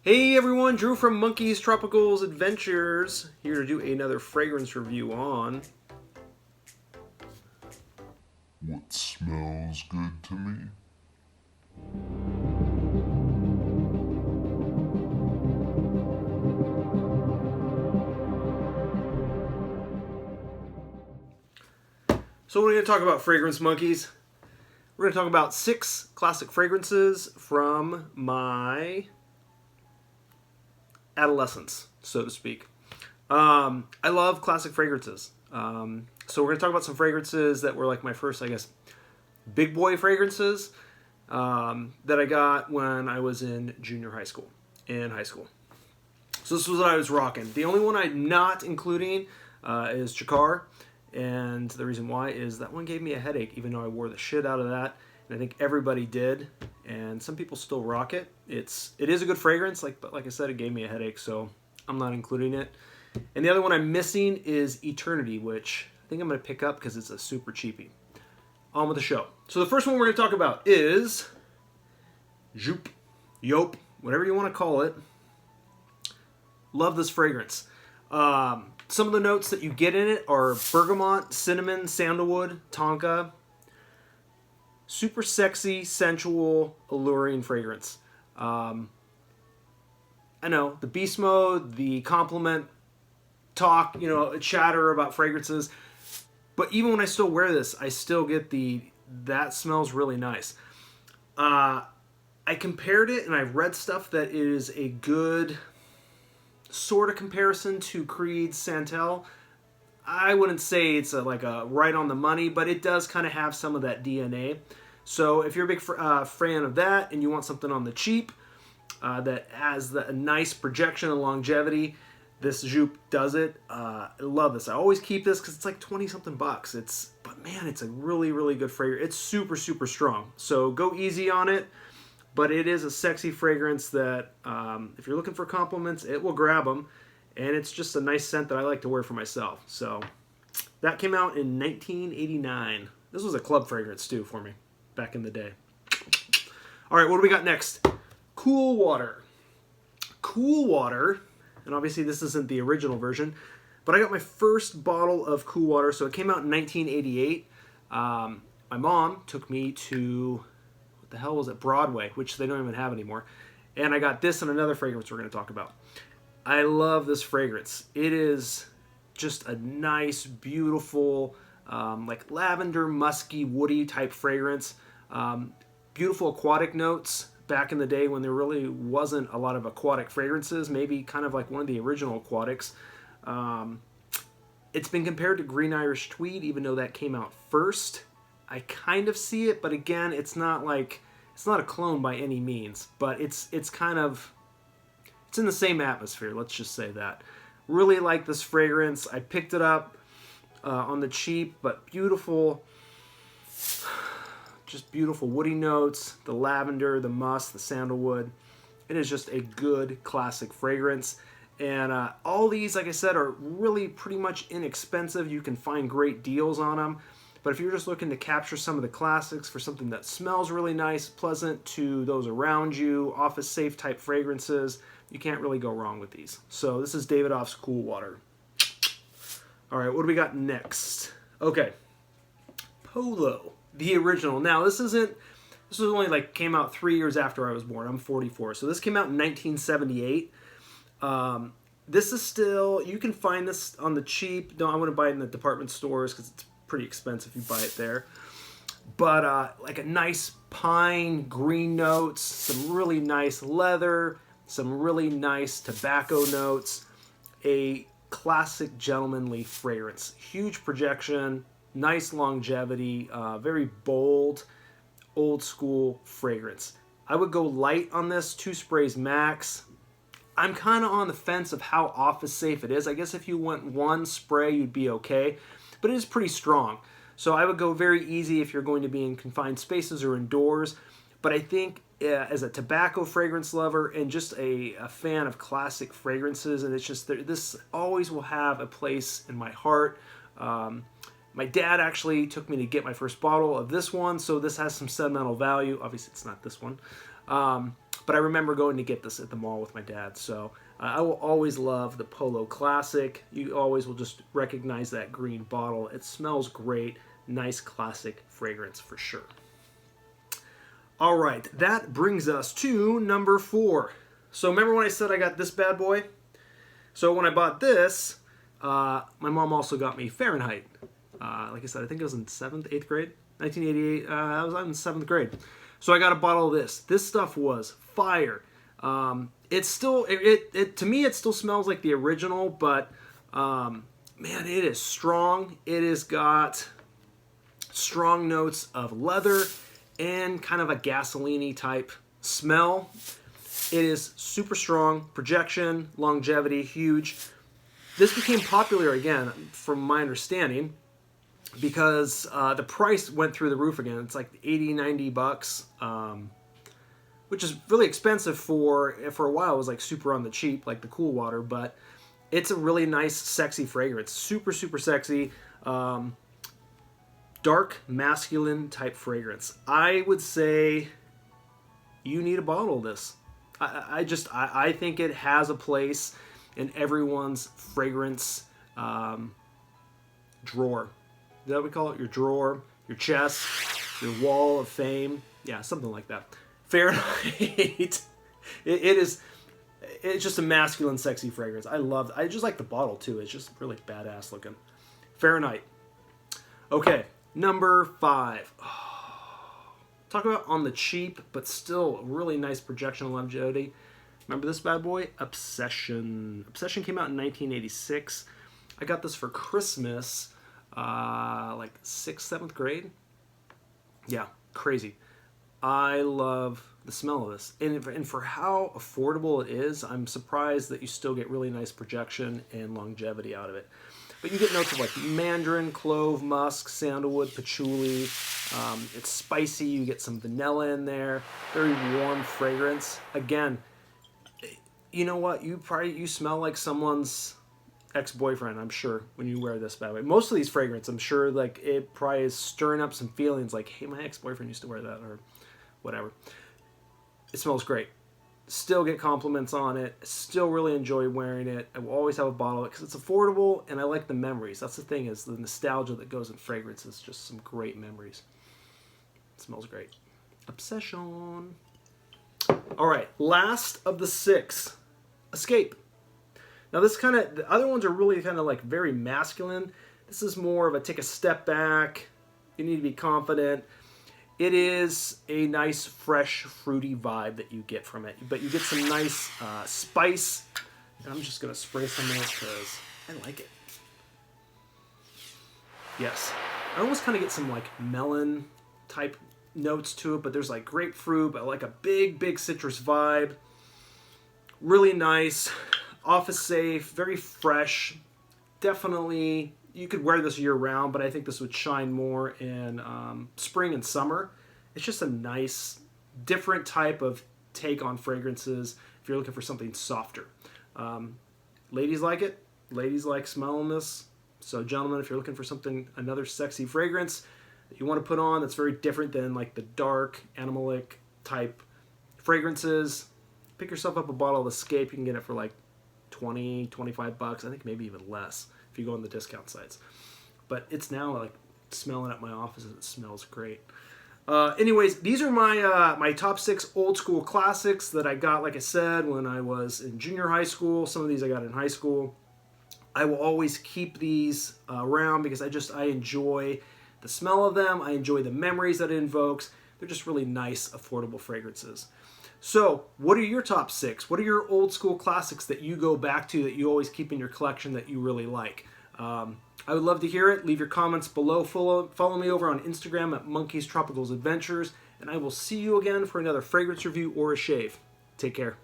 Hey everyone, Drew from Monkey's Tropicals Adventures, here to do another fragrance review on What smells good to me? So we're going to talk about fragrance monkeys. We're going to talk about 6 classic fragrances from my adolescence, so to speak. I love classic fragrances. So we're going to talk about some fragrances that were like my first, I guess, big boy fragrances that I got when I was in junior high school and high school. So this was what I was rocking. The only one I'm not including is G.O.A.T. And the reason why is that one gave me a headache, even though I wore the shit out of that. And I think everybody did. And some people still rock it. It is a good fragrance, but like I said, it gave me a headache, so I'm not including it. And the other one I'm missing is Eternity, which I think I'm going to pick up because it's a super cheapie. On with the show. So the first one we're going to talk about is Joop, Joop, whatever you want to call it. Love this fragrance. Some of the notes that you get in it are bergamot, cinnamon, sandalwood, tonka. Super sexy, sensual, alluring fragrance. I know, the beast mode, the compliment talk, chatter about fragrances. But even when I still wear this, I still get that smells really nice. I compared it, and I've read stuff that is a good sort of comparison to Creed's Santel. I wouldn't say it's like a right on the money, but it does kind of have some of that DNA. So if you're a big fan of that and you want something on the cheap that has a nice projection and longevity, this Joop does it. I love this. I always keep this because it's like 20 something bucks. But man, it's a really, really good fragrance. It's super, super strong. So go easy on it. But it is a sexy fragrance that if you're looking for compliments, it will grab them. And it's just a nice scent that I like to wear for myself. So that came out in 1989. This was a club fragrance too for me back in the day. All right, what do we got next? Cool Water. Cool Water, and obviously this isn't the original version, but I got my first bottle of Cool Water. So it came out in 1988. My mom took me to, what the hell was it, Broadway, which they don't even have anymore. And I got this and another fragrance we're going to talk about. I love this fragrance. It is just a nice, beautiful, like lavender, musky, woody type fragrance. Beautiful aquatic notes back in the day when there really wasn't a lot of aquatic fragrances, maybe kind of like one of the original aquatics. It's been compared to Green Irish Tweed, even though that came out first. I kind of see it, but again, it's not a clone by any means, but it's in the same atmosphere, let's just say that. Really like this fragrance. I picked it up on the cheap, but beautiful, just beautiful woody notes, the lavender, the musk, the sandalwood. It is just a good classic fragrance. And all these, like I said, are really pretty much inexpensive. You can find great deals on them. But if you're just looking to capture some of the classics for something that smells really nice, pleasant to those around you, office safe type fragrances, you can't really go wrong with these. So this is Davidoff's Cool Water. All right, what do we got next? Okay, Polo, the original. Now this was only came out 3 years after I was born. I'm 44, so this came out in 1978. This is still, you can find this on the cheap. No, I wouldn't buy it in the department stores because it's pretty expensive if you buy it there. But like a nice pine green notes, some really nice leather, some really nice tobacco notes, a classic gentlemanly fragrance. Huge projection, nice longevity, very bold, old school fragrance. I would go light on this, 2 sprays max. I'm kind of on the fence of how office safe it is. I guess if you went 1 spray, you'd be okay, but it is pretty strong. So I would go very easy if you're going to be in confined spaces or indoors. But I think as a tobacco fragrance lover and just a fan of classic fragrances, and it's just this always will have a place in my heart. My dad actually took me to get my first bottle of this one, so this has some sentimental value. Obviously, it's not this one. But I remember going to get this at the mall with my dad. So I will always love the Polo Classic. You always will just recognize that green bottle. It smells great. Nice classic fragrance for sure. All right, that brings us to number 4. So remember when I said I got this bad boy? So when I bought this, my mom also got me Fahrenheit. Like I said, I think it was in 7th, 8th grade, 1988. I was in 7th grade. So I got a bottle of this. This stuff was fire. It's still, to me, it still smells like the original, but man, it is strong. It has got strong notes of leather and kind of a gasoline-y type smell. It is super strong. Projection, longevity, huge. This became popular again, from my understanding, because the price went through the roof again. It's like 80, 90 bucks, which is really expensive for a while. It was like super on the cheap, like the Cool Water, but it's a really nice, sexy fragrance. Super, super sexy. Dark, masculine type fragrance. I would say you need a bottle of this. I think it has a place in everyone's fragrance drawer. Is that what we call it? Your drawer, your chest, your wall of fame. Yeah, something like that. Fahrenheit. It's just a masculine, sexy fragrance. I just like the bottle too. It's just really badass looking. Fahrenheit. Okay, number 5. Talk about on the cheap, but still really nice projection and longevity. Remember this bad boy? Obsession. Obsession came out in 1986. I got this for Christmas, like 6th, 7th grade. Yeah, crazy. I love the smell of this. And for how affordable it is, I'm surprised that you still get really nice projection and longevity out of it. But you get notes of like mandarin, clove, musk, sandalwood, patchouli. It's spicy. You get some vanilla in there. Very warm fragrance. Again, you know what? You smell like someone's ex-boyfriend, I'm sure, when you wear this bad boy. Most of these fragrances, I'm sure, like it probably is stirring up some feelings like, hey, my ex-boyfriend used to wear that or whatever. It smells great. Still get compliments on it. Still really enjoy wearing it. I will always have a bottle of it because it's affordable and I like the memories. That's the thing, is the nostalgia that goes in fragrances. Just some great memories. It smells great. Obsession. All right, last of the 6. Escape. Now this the other ones are really kind of like very masculine. This is more of a take a step back. You need to be confident. It is a nice, fresh, fruity vibe that you get from it. But you get some nice spice. And I'm just going to spray some of this because I like it. Yes. I almost kind of get some like melon type notes to it. But there's like grapefruit, but like a big, big citrus vibe. Really nice. Office safe. Very fresh. Definitely... You could wear this year-round, but I think this would shine more in spring and summer. It's just a nice, different type of take on fragrances if you're looking for something softer. Ladies like it. Ladies like smelling this. So, gentlemen, if you're looking for another sexy fragrance that you want to put on that's very different than like the dark, animalic type fragrances, pick yourself up a bottle of Escape. You can get it for like 20, 25 bucks. I think maybe even less if you go on the discount sites. But it's now like smelling at my office. It smells great. Anyways, these are my top 6 old school classics that I got, like I said, when I was in junior high school. Some of these I got in high school. I will always keep these around because I enjoy the smell of them. I enjoy the memories that it invokes. They're just really nice, affordable fragrances. So, what are your top 6? What are your old school classics that you go back to that you always keep in your collection that you really like? I would love to hear it. Leave your comments below. Follow me over on Instagram at Monkeys Tropicals Adventures, and I will see you again for another fragrance review or a shave. Take care.